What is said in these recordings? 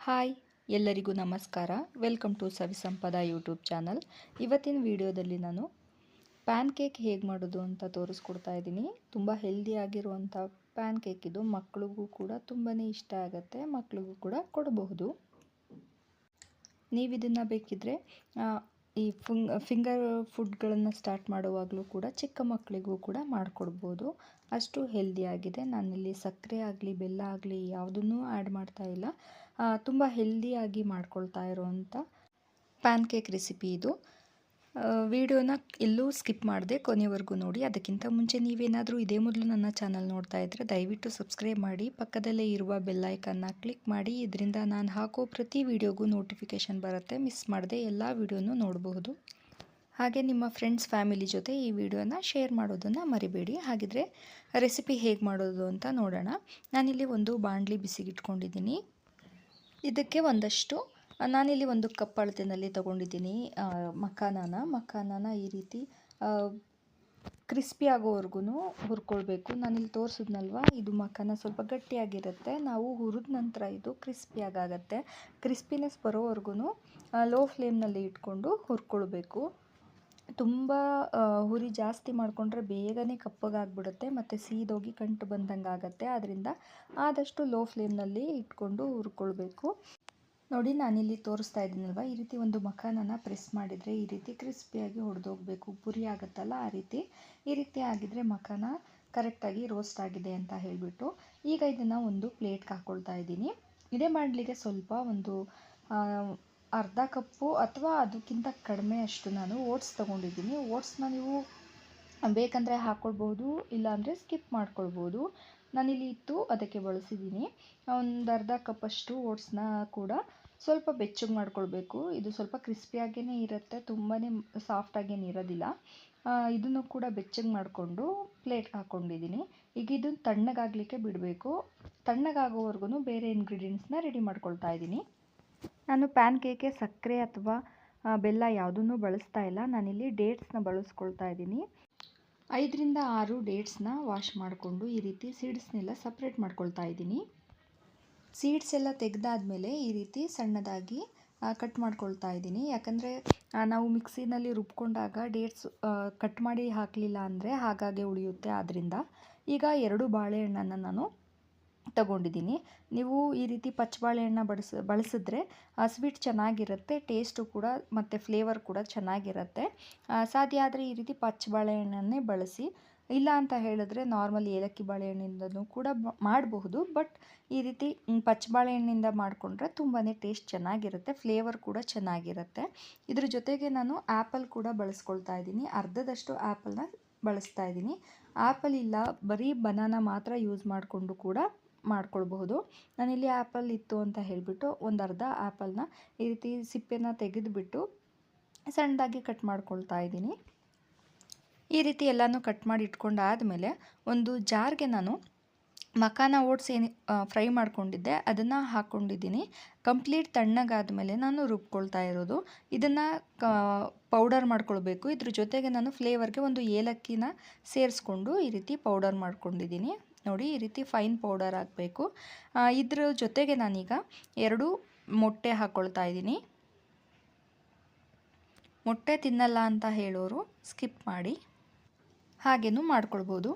Hi ಎಲ್ಲರಿಗೂ ನಮಸ್ಕಾರ. Welcome to Savisampada YouTube channel. ಇವತ್ತಿನ ವಿಡಿಯೋದಲ್ಲಿ ನಾನು ಪ್ಯಾನ್ ಕೇಕ್ ಹೇಗೆ ಮಾಡೋದು ಅಂತ ತೋರಿಸ್ಕೊಡ್ತಾ ಇದ್ದೀನಿ. ತುಂಬ ಹೆಲ್ದಿಯಾಗಿರುವಂಥ ಪ್ಯಾನ್ ಕೇಕ್ ಇದು. ಮಕ್ಕಳಿಗೂ ಕೂಡ ತುಂಬಾ ಇಷ್ಟ ಆಗುತ್ತೆ, ಮಕ್ಕಳಿಗೂ ಕೂಡ ಕೊಡಬಹುದು. ನೀವು ಇದನ್ನು ಬೇಕಿದ್ದರೆ ಈ ಫಿಂಗರ್ ಫುಡ್ಗಳನ್ನು ಸ್ಟಾರ್ಟ್ ಮಾಡುವಾಗಲೂ ಕೂಡ ಚಿಕ್ಕ ಮಕ್ಕಳಿಗೂ ಕೂಡ ಮಾಡಿಕೊಡ್ಬೋದು. ಅಷ್ಟು ಹೆಲ್ದಿಯಾಗಿದೆ. ನಾನಿಲ್ಲಿ ಸಕ್ಕರೆ ಆಗಲಿ ಬೆಲ್ಲ ಆಗಲಿ ಯಾವುದನ್ನೂ ಆ್ಯಡ್ ಮಾಡ್ತಾ ಇಲ್ಲ. ತುಂಬ ಹೆಲ್ದಿಯಾಗಿ ಮಾಡ್ಕೊಳ್ತಾ ಇರೋವಂಥ ಪ್ಯಾನ್ ಕೇಕ್ ರೆಸಿಪಿ ಇದು. ವಿಡಿಯೋನ ಎಲ್ಲೂ ಸ್ಕಿಪ್ ಮಾಡದೆ ಕೊನೆವರೆಗೂ ನೋಡಿ. ಅದಕ್ಕಿಂತ ಮುಂಚೆ ನೀವೇನಾದರೂ ಇದೇ ಮೊದಲು ನನ್ನ ಚಾನಲ್ ನೋಡ್ತಾ ಇದ್ದರೆ ದಯವಿಟ್ಟು ಸಬ್ಸ್ಕ್ರೈಬ್ ಮಾಡಿ, ಪಕ್ಕದಲ್ಲೇ ಇರುವ ಬೆಲ್ ಐಕನ್ನ ಕ್ಲಿಕ್ ಮಾಡಿ. ಇದರಿಂದ ನಾನು ಹಾಕೋ ಪ್ರತಿ ವಿಡಿಯೋಗೂ ನೋಟಿಫಿಕೇಷನ್ ಬರುತ್ತೆ. ಮಿಸ್ ಮಾಡದೆ ಎಲ್ಲ ವಿಡಿಯೋನೂ ನೋಡಬಹುದು. ಹಾಗೆ ನಿಮ್ಮ ಫ್ರೆಂಡ್ಸ್ ಫ್ಯಾಮಿಲಿ ಜೊತೆ ಈ ವಿಡಿಯೋನ ಶೇರ್ ಮಾಡೋದನ್ನು ಮರಿಬೇಡಿ. ಹಾಗಿದ್ರೆ ರೆಸಿಪಿ ಹೇಗೆ ಮಾಡೋದು ಅಂತ ನೋಡೋಣ. ನಾನಿಲ್ಲಿ ಒಂದು ಬಾಣಲಿ ಬಿಸಿಗಿಟ್ಕೊಂಡಿದ್ದೀನಿ. ಇದಕ್ಕೆ ನಾನಿಲ್ಲಿ ಒಂದು ಕಪ್ ಅಳತೆಯಲ್ಲಿ ತೊಗೊಂಡಿದ್ದೀನಿ ಮಖಾನನ ಈ ರೀತಿ ಕ್ರಿಸ್ಪಿ ಆಗೋವರೆಗೂ ಹುರ್ಕೊಳ್ಬೇಕು. ನಾನಿಲ್ಲಿ ತೋರಿಸಿದ್ನಲ್ವ, ಇದು ಮಖಾನ ಸ್ವಲ್ಪ ಗಟ್ಟಿಯಾಗಿರುತ್ತೆ. ನಾವು ಹುರಿದ ನಂತರ ಇದು ಕ್ರಿಸ್ಪಿಯಾಗತ್ತೆ. ಕ್ರಿಸ್ಪಿನೆಸ್ ಬರೋವರೆಗೂ ಲೋ ಫ್ಲೇಮ್ನಲ್ಲಿ ಇಟ್ಕೊಂಡು ಹುರ್ಕೊಳ್ಬೇಕು. ತುಂಬ ಹುರಿ ಜಾಸ್ತಿ ಮಾಡಿಕೊಂಡ್ರೆ ಬೇಗನೆ ಕಪ್ಪಗಾಗ್ಬಿಡುತ್ತೆ ಮತ್ತು ಸೀದೋಗಿ ಕಂಟು ಬಂದಂಗೆ ಆಗುತ್ತೆ. ಆದ್ದರಿಂದ ಆದಷ್ಟು ಲೋ ಫ್ಲೇಮ್ನಲ್ಲಿ ಇಟ್ಕೊಂಡು ಹುರ್ಕೊಳ್ಬೇಕು. ನೋಡಿ, ನಾನಿಲ್ಲಿ ತೋರಿಸ್ತಾ ಇದ್ದೀನಲ್ವ, ಈ ರೀತಿ ಒಂದು ಮಖಾನನ ಪ್ರೆಸ್ ಮಾಡಿದರೆ ಈ ರೀತಿ ಕ್ರಿಸ್ಪಿಯಾಗಿ ಹೊಡೆದೋಗ್ಬೇಕು. ಪುರಿ ಆಗುತ್ತಲ್ಲ ಈ ರೀತಿ ಆಗಿದ್ರೆ ಮಖಾನ ಕರೆಕ್ಟಾಗಿ ರೋಸ್ಟ್ ಆಗಿದೆ ಅಂತ ಹೇಳಿಬಿಟ್ಟು ಈಗ ಇದನ್ನು ಒಂದು ಪ್ಲೇಟ್ಗೆ ಹಾಕ್ಕೊಳ್ತಾ ಇದ್ದೀನಿ. ಇದೇ ಮಾಡಲಿಕ್ಕೆ ಸ್ವಲ್ಪ ಒಂದು ಅರ್ಧ ಕಪ್ಪು ಅಥವಾ ಅದಕ್ಕಿಂತ ಕಡಿಮೆ ಅಷ್ಟು ನಾನು ಓಟ್ಸ್ ತೊಗೊಂಡಿದ್ದೀನಿ. ಓಟ್ಸ್ನ ನೀವು ಬೇಕಂದರೆ ಹಾಕ್ಕೊಳ್ಬೋದು, ಇಲ್ಲಾಂದರೆ ಸ್ಕಿಪ್ ಮಾಡ್ಕೊಳ್ಬೋದು. ನಾನಿಲ್ಲಿ ಅದಕ್ಕೆ ಬಳಸಿದ್ದೀನಿ. ಒಂದು ಅರ್ಧ ಕಪ್ಪಷ್ಟು ಓಟ್ಸ್ನ ಕೂಡ ಸ್ವಲ್ಪ ಬೆಚ್ಚಗೆ ಮಾಡ್ಕೊಳ್ಬೇಕು. ಇದು ಸ್ವಲ್ಪ ಕ್ರಿಸ್ಪಿಯಾಗೇ ಇರುತ್ತೆ, ತುಂಬಾ ಸಾಫ್ಟಾಗೇನು ಇರೋದಿಲ್ಲ. ಇದನ್ನು ಕೂಡ ಬೆಚ್ಚಗೆ ಮಾಡಿಕೊಂಡು ಪ್ಲೇಟ್ಗೆ ಹಾಕ್ಕೊಂಡಿದ್ದೀನಿ. ಈಗ ಇದು ತಣ್ಣಗಾಗಲಿಕ್ಕೆ ಬಿಡಬೇಕು. ತಣ್ಣಗಾಗೋವರೆಗೂ ಬೇರೆ ಇಂಗ್ರೀಡಿಯೆಂಟ್ಸ್ನ ರೆಡಿ ಮಾಡ್ಕೊಳ್ತಾ ಇದ್ದೀನಿ. ನಾನು ಪ್ಯಾನ್ ಕೇಕ್ಗೆ ಸಕ್ಕರೆ ಅಥವಾ ಬೆಲ್ಲ ಯಾವುದನ್ನು ಬಳಸ್ತಾ ಇಲ್ಲ. ನಾನಿಲ್ಲಿ ಡೇಟ್ಸ್ನ ಬಳಸ್ಕೊಳ್ತಾ ಇದ್ದೀನಿ. 5ರಿಂದ 6 ಡೇಟ್ಸ್ನ ವಾಶ್ ಮಾಡಿಕೊಂಡು ಈ ರೀತಿ ಸೀಡ್ಸ್ನೆಲ್ಲ ಸಪ್ರೇಟ್ ಮಾಡ್ಕೊಳ್ತಾ ಇದ್ದೀನಿ. ಸೀಡ್ಸ್ ಎಲ್ಲ ತೆಗೆದಾದ್ಮೇಲೆ ಈ ರೀತಿ ಸಣ್ಣದಾಗಿ ಕಟ್ ಮಾಡ್ಕೊಳ್ತಾ ಇದ್ದೀನಿ. ಯಾಕಂದರೆ ನಾವು ಮಿಕ್ಸಿನಲ್ಲಿ ರುಬ್ಕೊಂಡಾಗ ಡೇಟ್ಸ್ ಕಟ್ ಮಾಡಿ ಹಾಕಲಿಲ್ಲ ಅಂದರೆ ಹಾಗಾಗಿ ಉಳಿಯುತ್ತೆ. ಆದ್ದರಿಂದ ಈಗ 2 ಬಾಳೆಹಣ್ಣನ್ನು ನಾನು ತಗೊಂಡಿದ್ದೀನಿ. ನೀವು ಈ ರೀತಿ ಪಚ್ಚ ಬಾಳೆಹಣ್ಣ ಬಳಸಿದ್ರೆ ಸ್ವೀಟ್ ಚೆನ್ನಾಗಿರುತ್ತೆ, ಟೇಸ್ಟು ಕೂಡ ಮತ್ತು ಫ್ಲೇವರ್ ಕೂಡ ಚೆನ್ನಾಗಿರುತ್ತೆ. ಸಾಧ್ಯ ಆದರೆ ಈ ರೀತಿ ಪಚ್ಚ ಬಾಳೆಹಣ್ಣನ್ನೇ ಬಳಸಿ. ಇಲ್ಲ ಅಂತ ಹೇಳಿದ್ರೆ ನಾರ್ಮಲ್ ಏಲಕ್ಕಿ ಬಾಳೆಹಣ್ಣಿಂದನೂ ಕೂಡ ಮಾಡಬಹುದು. ಬಟ್ ಈ ರೀತಿ ಪಚ್ಚ ಬಾಳೆಹಣ್ಣಿಂದ ಮಾಡಿಕೊಂಡ್ರೆ ತುಂಬಾ ಟೇಸ್ಟ್ ಚೆನ್ನಾಗಿರುತ್ತೆ, ಫ್ಲೇವರ್ ಕೂಡ ಚೆನ್ನಾಗಿರುತ್ತೆ. ಇದ್ರ ಜೊತೆಗೆ ನಾನು ಆ್ಯಪಲ್ ಕೂಡ ಬಳಸ್ಕೊಳ್ತಾ ಇದ್ದೀನಿ. ಅರ್ಧದಷ್ಟು ಆ್ಯಪಲ್ನ ಬಳಸ್ತಾ ಇದ್ದೀನಿ. ಆ್ಯಪಲ್ ಇಲ್ಲ, ಬರೀ ಬನಾನಾ ಮಾತ್ರ ಯೂಸ್ ಮಾಡಿಕೊಂಡು ಕೂಡ ಮಾಡ್ಕೊಳ್ಬಹುದು. ನಾನಿಲ್ಲಿ ಆ್ಯಪಲ್ ಇತ್ತು ಅಂತ ಹೇಳಿಬಿಟ್ಟು ಒಂದು ಅರ್ಧ ಆ್ಯಪಲ್ನ ಈ ರೀತಿ ಸಿಪ್ಪೆನ ತೆಗೆದುಬಿಟ್ಟು ಸಣ್ಣದಾಗಿ ಕಟ್ ಮಾಡ್ಕೊಳ್ತಾ ಇದ್ದೀನಿ. ಈ ರೀತಿ ಎಲ್ಲನೂ ಕಟ್ ಮಾಡಿ ಇಟ್ಕೊಂಡಾದಮೇಲೆ ಒಂದು ಜಾರ್ಗೆ ನಾನು ಮಖಾನ ಓಟ್ಸ್ ಏನು ಫ್ರೈ ಮಾಡ್ಕೊಂಡಿದ್ದೆ ಅದನ್ನು ಹಾಕ್ಕೊಂಡಿದ್ದೀನಿ. ಕಂಪ್ಲೀಟ್ ತಣ್ಣಗಾದಮೇಲೆ ನಾನು ರುಬ್ಕೊಳ್ತಾ ಇರೋದು. ಇದನ್ನು ಪೌಡರ್ ಮಾಡ್ಕೊಳ್ಬೇಕು. ಇದ್ರ ಜೊತೆಗೆ ನಾನು ಫ್ಲೇವರ್ಗೆ ಒಂದು ಏಲಕ್ಕಿನ ಸೇರಿಸ್ಕೊಂಡು ಈ ರೀತಿ ಪೌಡರ್ ಮಾಡ್ಕೊಂಡಿದ್ದೀನಿ. ನೋಡಿ, ಈ ರೀತಿ ಫೈನ್ ಪೌಡರ್ ಆಗಬೇಕು. ಇದ್ರ ಜೊತೆಗೆ ನಾನೀಗ 2 ಮೊಟ್ಟೆ ಹಾಕ್ಕೊಳ್ತಾ ಇದ್ದೀನಿ. ಮೊಟ್ಟೆ ತಿನ್ನಲ್ಲ ಅಂತ ಹೇಳೋರು ಸ್ಕಿಪ್ ಮಾಡಿ, ಹಾಗೇನೂ ಮಾಡ್ಕೊಳ್ಬೋದು.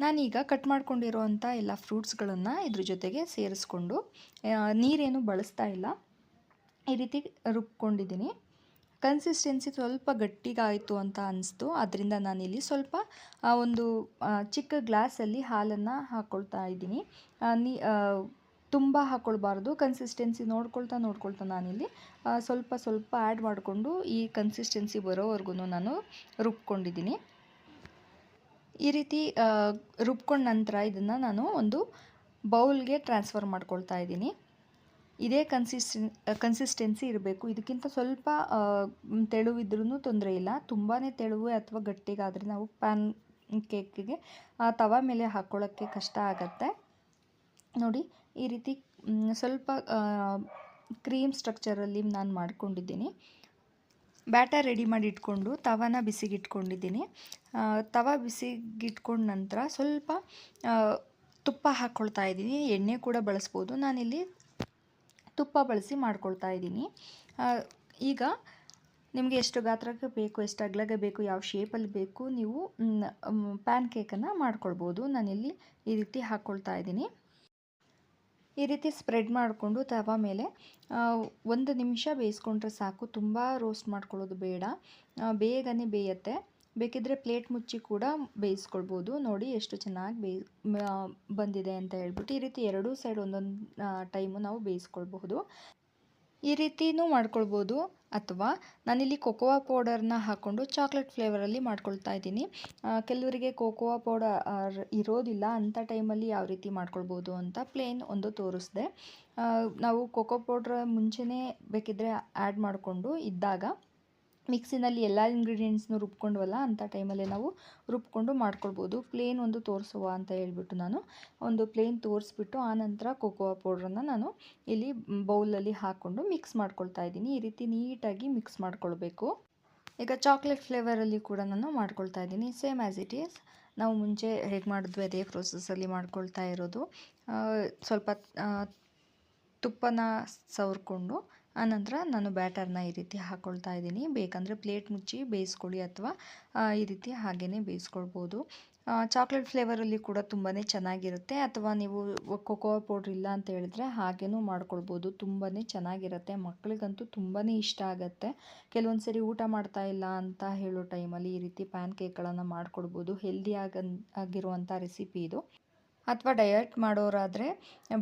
ನಾನೀಗ ಕಟ್ ಮಾಡ್ಕೊಂಡಿರೋವಂಥ ಎಲ್ಲ ಫ್ರೂಟ್ಸ್ಗಳನ್ನು ಇದ್ರ ಜೊತೆಗೆ ಸೇರಿಸ್ಕೊಂಡು ನೀರೇನು ಬಳಸ್ತಾ ಇಲ್ಲ, ಈ ರೀತಿ ರುಬ್ಕೊಂಡಿದ್ದೀನಿ. ಕನ್ಸಿಸ್ಟೆನ್ಸಿ ಸ್ವಲ್ಪ ಗಟ್ಟಿಗಾಯಿತು ಅಂತ ಅನಿಸ್ತು. ಅದರಿಂದ ನಾನಿಲ್ಲಿ ಸ್ವಲ್ಪ ಒಂದು ಚಿಕ್ಕ ಗ್ಲಾಸಲ್ಲಿ ಹಾಲನ್ನು ಹಾಕ್ಕೊಳ್ತಾ ಇದ್ದೀನಿ. ತುಂಬ ಹಾಕ್ಕೊಳ್ಬಾರ್ದು. ಕನ್ಸಿಸ್ಟೆನ್ಸಿ ನೋಡ್ಕೊಳ್ತಾ ನಾನಿಲ್ಲಿ ಸ್ವಲ್ಪ ಆ್ಯಡ್ ಮಾಡಿಕೊಂಡು ಈ ಕನ್ಸಿಸ್ಟೆನ್ಸಿ ಬರೋವರೆಗೂ ನಾನು ರುಬ್ಕೊಂಡಿದ್ದೀನಿ. ಈ ರೀತಿ ರುಬ್ಕೊಂಡ ನಂತರ ಇದನ್ನು ನಾನು ಒಂದು ಬೌಲ್ಗೆ ಟ್ರಾನ್ಸ್ಫರ್ ಮಾಡ್ಕೊಳ್ತಾ ಇದ್ದೀನಿ. ಇದೇ ಕನ್ಸಿಸ್ಟೆನ್ಸಿ ಇರಬೇಕು. ಇದಕ್ಕಿಂತ ಸ್ವಲ್ಪ ತೆಳುವಿದ್ರೂ ತೊಂದರೆ ಇಲ್ಲ. ತುಂಬಾ ತೆಳುವು ಅಥವಾ ಗಟ್ಟಿಗಾದರೆ ನಾವು ಪ್ಯಾನ್ ಕೇಕಿಗೆ ತವ ಮೇಲೆ ಹಾಕ್ಕೊಳ್ಳೋಕ್ಕೆ ಕಷ್ಟ ಆಗುತ್ತೆ. ನೋಡಿ, ಈ ರೀತಿ ಸ್ವಲ್ಪ ಕ್ರೀಮ್ ಸ್ಟ್ರಕ್ಚರಲ್ಲಿ ನಾನು ಮಾಡ್ಕೊಂಡಿದ್ದೀನಿ. ಬ್ಯಾಟರ್ ರೆಡಿ ಮಾಡಿ ಇಟ್ಕೊಂಡು ತವಾನ ಬಿಸಿಗಿಟ್ಕೊಂಡಿದ್ದೀನಿ. ತವ ಬಿಸಿಗಿಟ್ಕೊಂಡ ನಂತರ ಸ್ವಲ್ಪ ತುಪ್ಪ ಹಾಕ್ಕೊಳ್ತಾ ಇದ್ದೀನಿ. ಎಣ್ಣೆ ಕೂಡ ಬಳಸ್ಬೋದು. ನಾನಿಲ್ಲಿ ತುಪ್ಪ ಬಳಸಿ ಮಾಡ್ಕೊಳ್ತಾ ಇದ್ದೀನಿ. ಈಗ ನಿಮಗೆ ಎಷ್ಟು ಗಾತ್ರಕ್ಕೆ ಬೇಕು, ಎಷ್ಟು ಅಗಲಗೆ ಬೇಕು, ಯಾವ ಶೇಪಲ್ಲಿ ಬೇಕು ನೀವು ಪ್ಯಾನ್ ಕೇಕನ್ನು ಮಾಡ್ಕೊಳ್ಬೋದು. ನಾನಿಲ್ಲಿ ಈ ರೀತಿ ಹಾಕ್ಕೊಳ್ತಾ ಇದ್ದೀನಿ. ಈ ರೀತಿ ಸ್ಪ್ರೆಡ್ ಮಾಡಿಕೊಂಡು ತವಾ ಮೇಲೆ 1 ನಿಮಿಷ ಬೇಯಿಸ್ಕೊಂಡ್ರೆ ಸಾಕು. ತುಂಬ ರೋಸ್ಟ್ ಮಾಡ್ಕೊಳ್ಳೋದು ಬೇಡ, ಬೇಗನೆ ಬೇಯುತ್ತೆ. ಬೇಕಿದ್ದರೆ ಪ್ಲೇಟ್ ಮುಚ್ಚಿ ಕೂಡ ಬೇಯಿಸ್ಕೊಳ್ಬೋದು. ನೋಡಿ ಎಷ್ಟು ಚೆನ್ನಾಗಿ ಬಂದಿದೆ ಅಂತ ಹೇಳ್ಬಿಟ್ಟು. ಈ ರೀತಿ ಎರಡೂ ಸೈಡ್ ಒಂದೊಂದು ಟೈಮು ನಾವು ಬೇಯಿಸ್ಕೊಳ್ಬಹುದು. ಈ ರೀತಿಯೂ ಮಾಡ್ಕೊಳ್ಬೋದು, ಅಥವಾ ನಾನಿಲ್ಲಿ ಕೊಕೋವಾ ಪೌಡರ್ನ ಹಾಕ್ಕೊಂಡು ಚಾಕ್ಲೇಟ್ ಫ್ಲೇವರಲ್ಲಿ ಮಾಡ್ಕೊಳ್ತಾ ಇದ್ದೀನಿ. ಕೆಲವರಿಗೆ ಕೋಕೋವಾ ಪೌಡರ್ ಇರೋದಿಲ್ಲ, ಅಂಥ ಟೈಮಲ್ಲಿ ಯಾವ ರೀತಿ ಮಾಡ್ಕೊಳ್ಬೋದು ಅಂತ ಪ್ಲೇನ್ ಒಂದು ತೋರಿಸಿದೆ. ನಾವು ಕೋಕೋ ಪೌಡ್ರ್ ಮುಂಚೆನೇ ಬೇಕಿದ್ದರೆ ಆ್ಯಡ್ ಮಾಡಿಕೊಂಡು ಇದ್ದಾಗ ಮಿಕ್ಸಿನಲ್ಲಿ ಎಲ್ಲ ಇಂಗ್ರೀಡಿಯೆಂಟ್ಸ್ನು ರುಬ್ಕೊಂಡ್ವಲ್ಲ, ಅಂಥ ಟೈಮಲ್ಲೇ ನಾವು ರುಬ್ಕೊಂಡು ಮಾಡ್ಕೊಳ್ಬೋದು. ಪ್ಲೇನ್ ಒಂದು ತೋರಿಸುವ ಅಂತ ಹೇಳ್ಬಿಟ್ಟು ನಾನು ಒಂದು ಪ್ಲೇನ್ ತೋರಿಸ್ಬಿಟ್ಟು ಆನಂತರ ಕೋಕೋವಾ ಪೌಡ್ರನ್ನು ನಾನು ಇಲ್ಲಿ ಬೌಲಲ್ಲಿ ಹಾಕ್ಕೊಂಡು ಮಿಕ್ಸ್ ಮಾಡ್ಕೊಳ್ತಾ ಇದ್ದೀನಿ. ಈ ರೀತಿ ನೀಟಾಗಿ ಮಿಕ್ಸ್ ಮಾಡ್ಕೊಳ್ಬೇಕು. ಈಗ ಚಾಕ್ಲೇಟ್ ಫ್ಲೇವರಲ್ಲಿ ಕೂಡ ನಾನು ಮಾಡ್ಕೊಳ್ತಾ ಇದ್ದೀನಿ. ಸೇಮ್ ಆ್ಯಸ್ ಇಟ್ ಈಸ್ ನಾವು ಮುಂಚೆ ಹೇಗೆ ಮಾಡಿದ್ವಿ ಅದೇ ಪ್ರೋಸೆಸ್ಸಲ್ಲಿ ಮಾಡ್ಕೊಳ್ತಾ ಇರೋದು. ಸ್ವಲ್ಪ ತುಪ್ಪನ ಸವರ್ಕೊಂಡು ಆನಂತರ ನಾನು ಬ್ಯಾಟರ್ನ ಈ ರೀತಿ ಹಾಕ್ಕೊಳ್ತಾ ಇದ್ದೀನಿ. ಬೇಕಂದರೆ ಪ್ಲೇಟ್ ಮುಚ್ಚಿ ಬೇಯಿಸ್ಕೊಳ್ಳಿ, ಅಥವಾ ಈ ರೀತಿ ಹಾಗೇ ಬೇಯಿಸ್ಕೊಳ್ಬೋದು. ಚಾಕ್ಲೇಟ್ ಫ್ಲೇವರಲ್ಲಿ ಕೂಡ ತುಂಬಾ ಚೆನ್ನಾಗಿರುತ್ತೆ. ಅಥವಾ ನೀವು ಕೊಕೋವಾ ಪೌಡ್ರ್ ಇಲ್ಲ ಅಂತ ಹೇಳಿದ್ರೆ ಹಾಗೇನೂ ಮಾಡ್ಕೊಳ್ಬೋದು. ತುಂಬಾ ಚೆನ್ನಾಗಿರುತ್ತೆ. ಮಕ್ಕಳಿಗಂತೂ ತುಂಬಾ ಇಷ್ಟ ಆಗುತ್ತೆ. ಕೆಲವೊಂದು ಸರಿ ಊಟ ಮಾಡ್ತಾ ಇಲ್ಲ ಅಂತ ಹೇಳೋ ಟೈಮಲ್ಲಿ ಈ ರೀತಿ ಪ್ಯಾನ್ ಕೇಕ್ಗಳನ್ನು ಮಾಡಿಕೊಡ್ಬೋದು. ಆಗಿರುವಂಥ ರೆಸಿಪಿ ಇದು. ಅಥವಾ ಡಯಟ್ ಮಾಡೋರಾದರೆ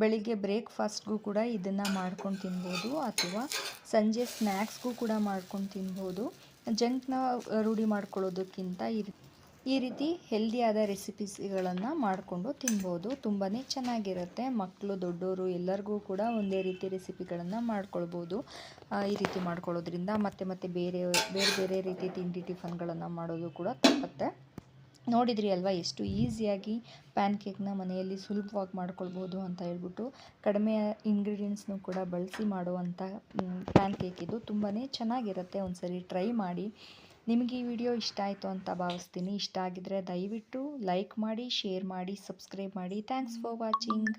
ಬೆಳಿಗ್ಗೆ ಬ್ರೇಕ್ಫಾಸ್ಟ್ಗೂ ಕೂಡ ಇದನ್ನು ಮಾಡ್ಕೊಂಡು ತಿನ್ಬೋದು, ಅಥವಾ ಸಂಜೆ ಸ್ನ್ಯಾಕ್ಸ್ಗೂ ಕೂಡ ಮಾಡ್ಕೊಂಡು ತಿನ್ಬೋದು. ಜಂಕ್ನ ರೂಢಿ ಮಾಡ್ಕೊಳ್ಳೋದಕ್ಕಿಂತ ಈ ರೀತಿ ಹೆಲ್ದಿಯಾದ ರೆಸಿಪೀಸ್ಗಳನ್ನು ಮಾಡಿಕೊಂಡು ತಿನ್ಬೋದು. ತುಂಬಾ ಚೆನ್ನಾಗಿರುತ್ತೆ. ಮಕ್ಕಳು ದೊಡ್ಡವರು ಎಲ್ಲರಿಗೂ ಕೂಡ ಒಂದೇ ರೀತಿ ರೆಸಿಪಿಗಳನ್ನು ಮಾಡ್ಕೊಳ್ಬೋದು. ಈ ರೀತಿ ಮಾಡ್ಕೊಳ್ಳೋದ್ರಿಂದ ಮತ್ತೆ ಬೇರೆ ಬೇರೆ ರೀತಿ ತಿಂಡಿ ಟಿಫನ್ಗಳನ್ನು ಮಾಡೋದು ಕೂಡ ತಪ್ಪುತ್ತೆ. ನೋಡಿದ್ರಿ ಅಲ್ವಾ ಎಷ್ಟು ಈಸಿಯಾಗಿ ಪ್ಯಾನ್ ಕೇಕ್ನ ಮನೆಯಲ್ಲಿ ಸುಲಭವಾಗಿ ಮಾಡ್ಕೊಳ್ಬೋದು ಅಂತ ಹೇಳ್ಬಿಟ್ಟು. ಕಡಿಮೆ ಇಂಗ್ರೀಡಿಯೆಂಟ್ಸ್ನು ಕೂಡ ಬಳಸಿ ಮಾಡುವಂಥ ಪ್ಯಾನ್ ಕೇಕ್ ಇದು. ತುಂಬಾ ಚೆನ್ನಾಗಿರುತ್ತೆ. ಒಂದ್ಸರಿ ಟ್ರೈ ಮಾಡಿ. ನಿಮಗೆ ಈ ವಿಡಿಯೋ ಇಷ್ಟ ಆಯಿತು ಅಂತ ಭಾವಿಸ್ತೀನಿ. ಇಷ್ಟ ಆಗಿದ್ರೆ ದಯವಿಟ್ಟು ಲೈಕ್ ಮಾಡಿ, ಶೇರ್ ಮಾಡಿ, ಸಬ್ಸ್ಕ್ರೈಬ್ ಮಾಡಿ. Thanks for watching.